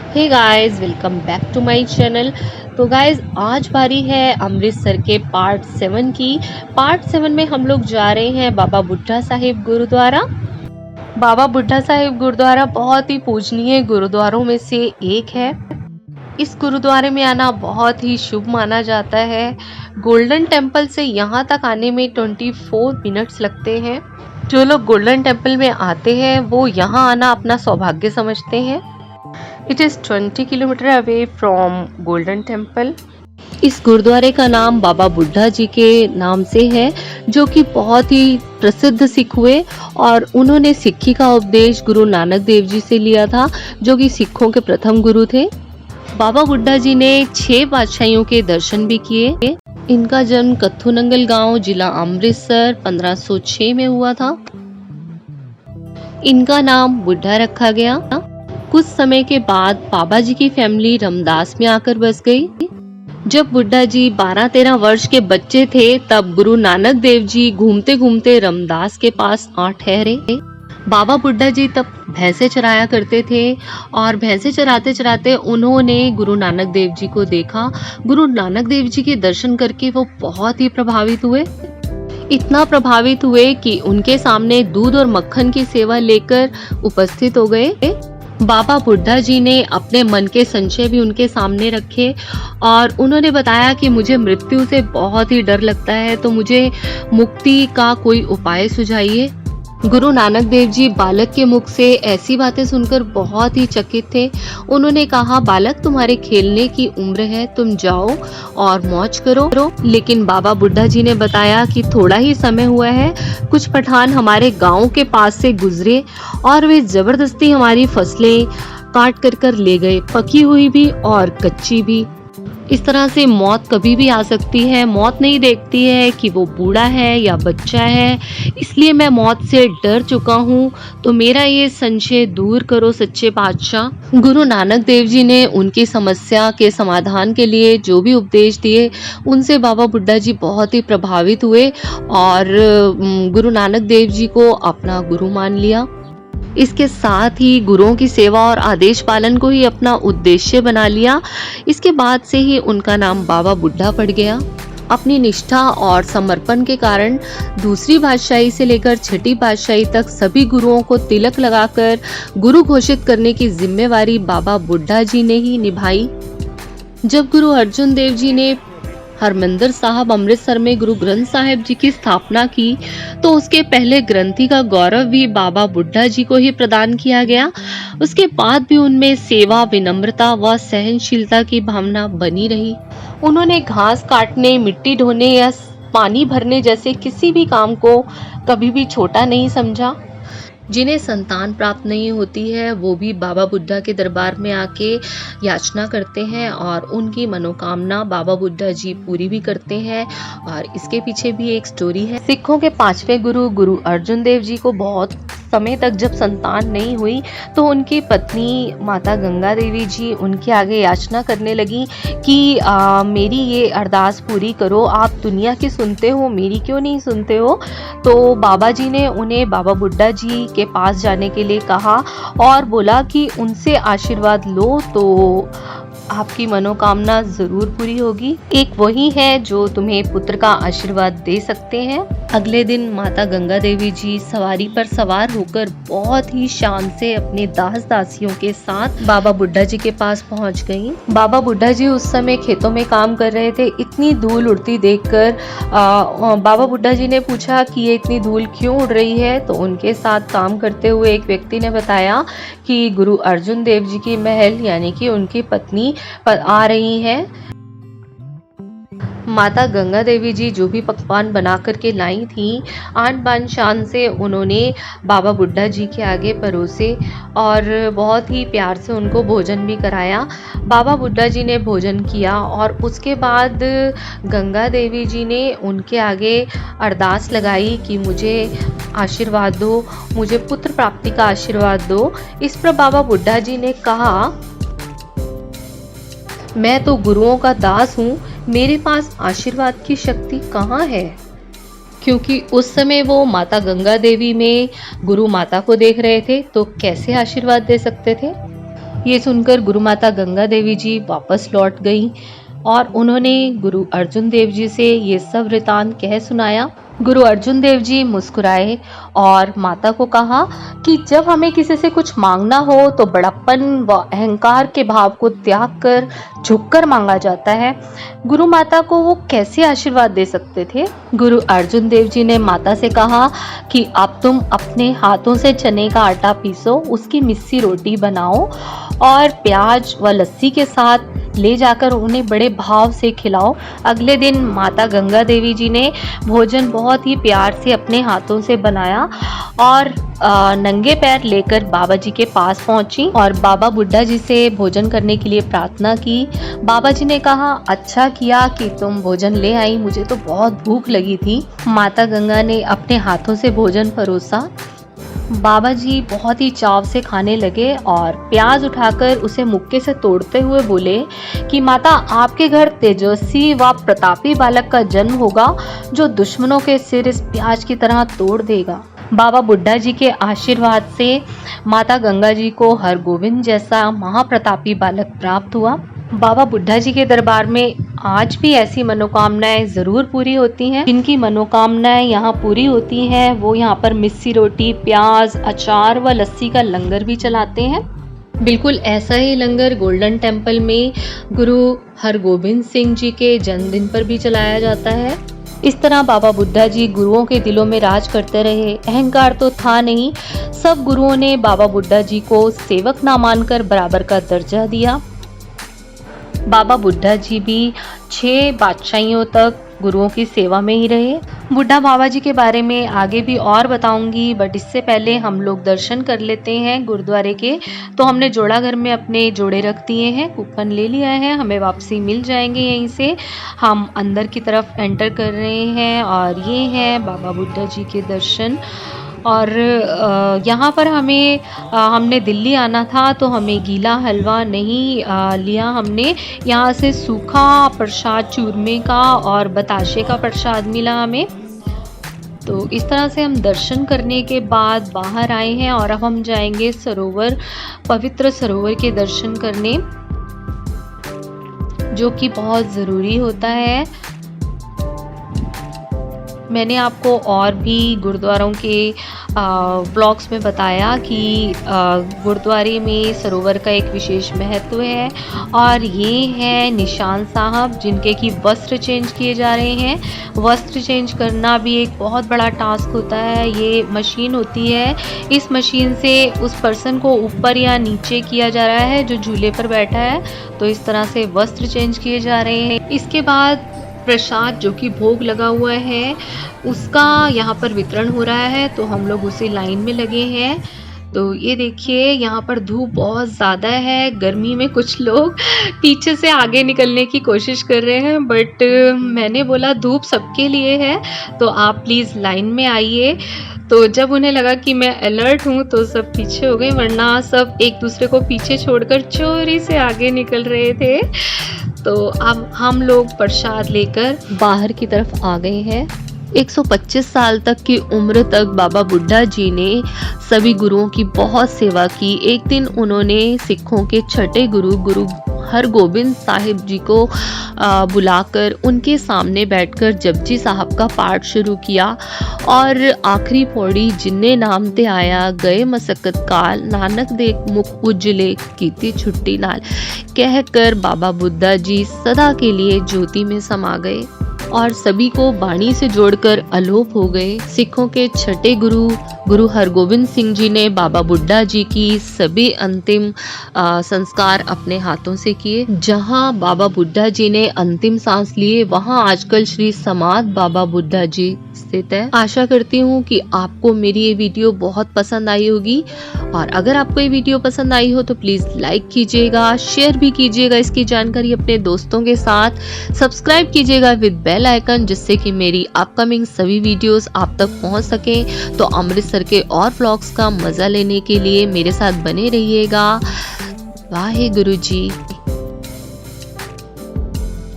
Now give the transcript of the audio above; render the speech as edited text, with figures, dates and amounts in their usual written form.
Hey guys, welcome back to my channel. तो guys, आज बारी है अमृतसर के पार्ट 7 की। पार्ट 7 में हम लोग जा रहे हैं बाबा बुड्ढा साहिब गुरुद्वारा। बाबा बुड्ढा साहिब गुरुद्वारा बहुत ही पूजनीय गुरुद्वारों में से एक है। इस गुरुद्वारे में आना बहुत ही शुभ माना जाता है। गोल्डन टेम्पल से यहाँ तक आने में 24 मिनट्स लगते हैं। जो लोग गोल्डन टेम्पल में आते हैं वो यहाँ आना अपना सौभाग्य समझते हैं। It is 20 kilometre away from golden temple. इस गुरुद्वारे का नाम बाबा बुड्ढा जी के नाम से है, जो कि बहुत ही प्रसिद्ध सिख हुए और उन्होंने सिक्खी का उपदेश गुरु नानक देव जी से लिया था, जो कि सिखों के प्रथम गुरु थे। बाबा बुड्ढा जी ने 6 बादशाहियों के दर्शन भी किए। इनका जन्म कत्थू नंगल गांव, जिला अमृतसर 1506 में हुआ था। इनका नाम बुड्ढा रखा गया। कुछ समय के बाद बाबा जी की फैमिली रमदास में आकर बस गई। जब बुड्ढा जी 12-13 वर्ष के बच्चे थे, तब गुरु नानक देव जी घूमते घूमते रमदास के पास आ ठहरे। बाबा बुड्ढा जी तब भैंसे चराया करते थे और भैंसे चराते चराते उन्होंने गुरु नानक देव जी को देखा। गुरु नानक देव जी के दर्शन करके वो बहुत ही प्रभावित हुए। इतना प्रभावित हुए कि उनके सामने दूध और मक्खन की सेवा लेकर उपस्थित हो गए। बाबा बुड्ढा जी ने अपने मन के संशय भी उनके सामने रखे और उन्होंने बताया कि मुझे मृत्यु से बहुत ही डर लगता है, तो मुझे मुक्ति का कोई उपाय सुझाइए। गुरु नानक देव जी बालक के मुख से ऐसी बातें सुनकर बहुत ही चकित थे। उन्होंने कहा, बालक, तुम्हारे खेलने की उम्र है, तुम जाओ और मौज करो। लेकिन बाबा बुड्ढा जी ने बताया कि थोड़ा ही समय हुआ है, कुछ पठान हमारे गांव के पास से गुजरे और वे जबरदस्ती हमारी फसलें काट कर ले गए, पकी हुई भी और कच्ची भी। इस तरह से मौत कभी भी आ सकती है। मौत नहीं देखती है कि वो बूढ़ा है या बच्चा है, इसलिए मैं मौत से डर चुका हूँ, तो मेरा ये संशय दूर करो सच्चे बादशाह। गुरु नानक देव जी ने उनकी समस्या के समाधान के लिए जो भी उपदेश दिए, उनसे बाबा बुड्ढा जी बहुत ही प्रभावित हुए और गुरु नानक देव जी को अपना गुरु मान लिया। इसके साथ ही गुरुओं की सेवा और आदेश पालन को ही अपना उद्देश्य बना लिया। इसके बाद से ही उनका नाम बाबा बुड्ढा पड़ गया। अपनी निष्ठा और समर्पण के कारण दूसरी बादशाही से लेकर छठी बादशाही तक सभी गुरुओं को तिलक लगाकर गुरु घोषित करने की जिम्मेवारी बाबा बुड्ढा जी ने ही निभाई। जब गुरु अर्जुन देव जी ने हरमंदिर साहब अमृतसर में गुरु ग्रंथ साहिब जी की स्थापना की, तो उसके पहले ग्रंथी का गौरव भी बाबा बुड्ढा जी को ही प्रदान किया गया। उसके बाद भी उनमें सेवा, विनम्रता व सहनशीलता की भावना बनी रही। उन्होंने घास काटने, मिट्टी ढोने या पानी भरने जैसे किसी भी काम को कभी भी छोटा नहीं समझा। जिन्हें संतान प्राप्त नहीं होती है, वो भी बाबा बुड्ढा के दरबार में आके याचना करते हैं और उनकी मनोकामना बाबा बुड्ढा जी पूरी भी करते हैं। और इसके पीछे भी एक स्टोरी है। सिखों के 5वें गुरु गुरु अर्जुन देव जी को बहुत समय तक जब संतान नहीं हुई, तो उनकी पत्नी माता गंगा देवी जी उनके आगे याचना करने लगी कि मेरी ये अरदास पूरी करो, आप दुनिया की सुनते हो, मेरी क्यों नहीं सुनते हो। तो बाबा जी ने उन्हें बाबा बुड्ढा जी के पास जाने के लिए कहा और बोला कि उनसे आशीर्वाद लो तो आपकी मनोकामना जरूर पूरी होगी। एक वही है जो तुम्हें पुत्र का आशीर्वाद दे सकते हैं। अगले दिन माता गंगा देवी जी सवारी पर सवार होकर बहुत ही शान से अपने दास दासियों के साथ बाबा बुड्ढा जी के पास पहुंच गईं। बाबा बुड्ढा जी उस समय खेतों में काम कर रहे थे। इतनी धूल उड़ती देखकर बाबा बुड्ढा जी ने पूछा कि ये इतनी धूल क्यों उड़ रही है। तो उनके साथ काम करते हुए एक व्यक्ति ने बताया कि गुरु अर्जुन देव जी की महल यानी कि उनकी पत्नी आ रही है। माता गंगा देवी जी जो भी पकवान बना करके लाई थी, आन बान शान से उन्होंने बाबा बुड्ढा जी के आगे परोसे और बहुत ही प्यार से उनको भोजन भी कराया। बाबा बुड्ढा जी ने भोजन किया और उसके बाद गंगा देवी जी ने उनके आगे अरदास लगाई कि मुझे आशीर्वाद दो, मुझे पुत्र प्राप्ति का आशीर्वाद दो। इस पर बाबा बुड्ढा जी ने कहा, मैं तो गुरुओं का दास हूँ, मेरे पास आशीर्वाद की शक्ति कहाँ है। क्योंकि उस समय वो माता गंगा देवी में गुरु माता को देख रहे थे, तो कैसे आशीर्वाद दे सकते थे। ये सुनकर गुरु माता गंगा देवी जी वापस लौट गई और उन्होंने गुरु अर्जुन देव जी से ये सब वृतांत कह सुनाया। गुरु अर्जुन देव जी मुस्कुराए और माता को कहा कि जब हमें किसी से कुछ मांगना हो तो बड़प्पन व अहंकार के भाव को त्याग कर झुककर मांगा जाता है। गुरु माता को वो कैसे आशीर्वाद दे सकते थे। गुरु अर्जुन देव जी ने माता से कहा कि अब तुम अपने हाथों से चने का आटा पीसो, उसकी मिस्सी रोटी बनाओ और प्याज व लस्सी के साथ ले जाकर उन्हें बड़े भाव से खिलाओ। अगले दिन माता गंगा देवी जी ने भोजन बहुत ही प्यार से अपने हाथों से बनाया और नंगे पैर लेकर बाबा जी के पास पहुंची और बाबा बुड्ढा जी से भोजन करने के लिए प्रार्थना की। बाबा जी ने कहा, अच्छा किया कि तुम भोजन ले आई, मुझे तो बहुत भूख लगी थी। माता गंगा ने अपने हाथों से भोजन परोसा। बाबा जी बहुत ही चाव से खाने लगे और प्याज उठाकर उसे मुक्के से तोड़ते हुए बोले कि माता, आपके घर तेजस्वी व प्रतापी बालक का जन्म होगा जो दुश्मनों के सिर इस प्याज की तरह तोड़ देगा। बाबा बुड्ढा जी के आशीर्वाद से माता गंगा जी को हरगोविंद जैसा महाप्रतापी बालक प्राप्त हुआ। बाबा बुड्ढा जी के दरबार में आज भी ऐसी मनोकामनाएं जरूर पूरी होती हैं। जिनकी मनोकामनाएं यहाँ पूरी होती हैं वो यहाँ पर मिस्सी रोटी, प्याज, अचार व लस्सी का लंगर भी चलाते हैं। बिल्कुल ऐसा ही लंगर गोल्डन टेम्पल में गुरु हरगोबिंद सिंह जी के जन्मदिन पर भी चलाया जाता है। इस तरह बाबा बुड्ढा जी गुरुओं के दिलों में राज करते रहे। अहंकार तो था नहीं, सब गुरुओं ने बाबा बुड्ढा जी को सेवक ना मानकर बराबर का दर्जा दिया। बाबा बुड्ढा जी भी 6 बादशाहियों तक गुरुओं की सेवा में ही रहे। बुड्ढा बाबा जी के बारे में आगे भी और बताऊंगी, बट इससे पहले हम लोग दर्शन कर लेते हैं गुरुद्वारे के। तो हमने जोड़ा घर में अपने जोड़े रख दिए हैं, कूपन ले लिया है, हमें वापसी मिल जाएंगे। यहीं से हम अंदर की तरफ एंटर कर रहे हैं और ये है बाबा बुड्ढा जी के दर्शन। और यहाँ पर हमने दिल्ली आना था तो हमें गीला हलवा नहीं लिया, हमने यहाँ से सूखा प्रसाद चूरमे का और बताशे का प्रसाद मिला हमें। तो इस तरह से हम दर्शन करने के बाद बाहर आए हैं और अब हम जाएंगे सरोवर, पवित्र सरोवर के दर्शन करने, जो कि बहुत ज़रूरी होता है। मैंने आपको और भी गुरुद्वारों के ब्लॉग्स में बताया कि गुरुद्वारे में सरोवर का एक विशेष महत्व है। और ये है निशान साहब जिनके की वस्त्र चेंज किए जा रहे हैं। वस्त्र चेंज करना भी एक बहुत बड़ा टास्क होता है। ये मशीन होती है, इस मशीन से उस पर्सन को ऊपर या नीचे किया जा रहा है जो झूले पर बैठा है। तो इस तरह से वस्त्र चेंज किए जा रहे हैं। इसके बाद प्रसाद जो कि भोग लगा हुआ है उसका यहाँ पर वितरण हो रहा है, तो हम लोग उसी लाइन में लगे हैं। तो ये देखिए यहाँ पर धूप बहुत ज़्यादा है, गर्मी में कुछ लोग पीछे से आगे निकलने की कोशिश कर रहे हैं, बट मैंने बोला धूप सबके लिए है तो आप प्लीज़ लाइन में आइए। तो जब उन्हें लगा कि मैं अलर्ट हूँ तो सब पीछे हो गए, वरना सब एक दूसरे को पीछे छोड़कर चोरी से आगे निकल रहे थे। तो अब हम लोग प्रसाद लेकर बाहर की तरफ आ गए हैं। 125 साल तक की उम्र तक बाबा बुड्ढा जी ने सभी गुरुओं की बहुत सेवा की। एक दिन उन्होंने सिखों के छठे गुरु हरगोबिंद साहिब जी को बुलाकर उनके सामने बैठकर जपजी साहब का पाठ शुरू किया और आखिरी पौड़ी जिन्ने नाम ते आया गए मसक्कत काल, नानक देख मुख उज्जले कीती छुट्टी नाल कहकर बाबा बुड्ढा जी सदा के लिए ज्योति में समा गए और सभी को वाणी से जोड़कर अलोप हो गए। सिखों के छठे गुरु हरगोबिंद सिंह जी ने बाबा बुड्ढा जी की सभी अंतिम संस्कार अपने हाथों से किए। जहां बाबा बुड्ढा जी ने अंतिम सांस लिए वहां आजकल श्री समाध बाबा बुड्ढा जी स्थित है। आशा करती हूँ कि आपको मेरी ये वीडियो बहुत पसंद आई होगी और अगर आपको ये वीडियो पसंद आई हो तो प्लीज लाइक कीजिएगा, शेयर भी कीजिएगा इसकी जानकारी अपने दोस्तों के साथ, सब्सक्राइब कीजिएगा विद बेल आइकन जिससे कि मेरी अपकमिंग सभी वीडियोस आप तक पहुंच सके। तो अमृतसर के और व्लॉग्स का मजा लेने के लिए मेरे साथ बने रहिएगा। वाहे गुरु जी।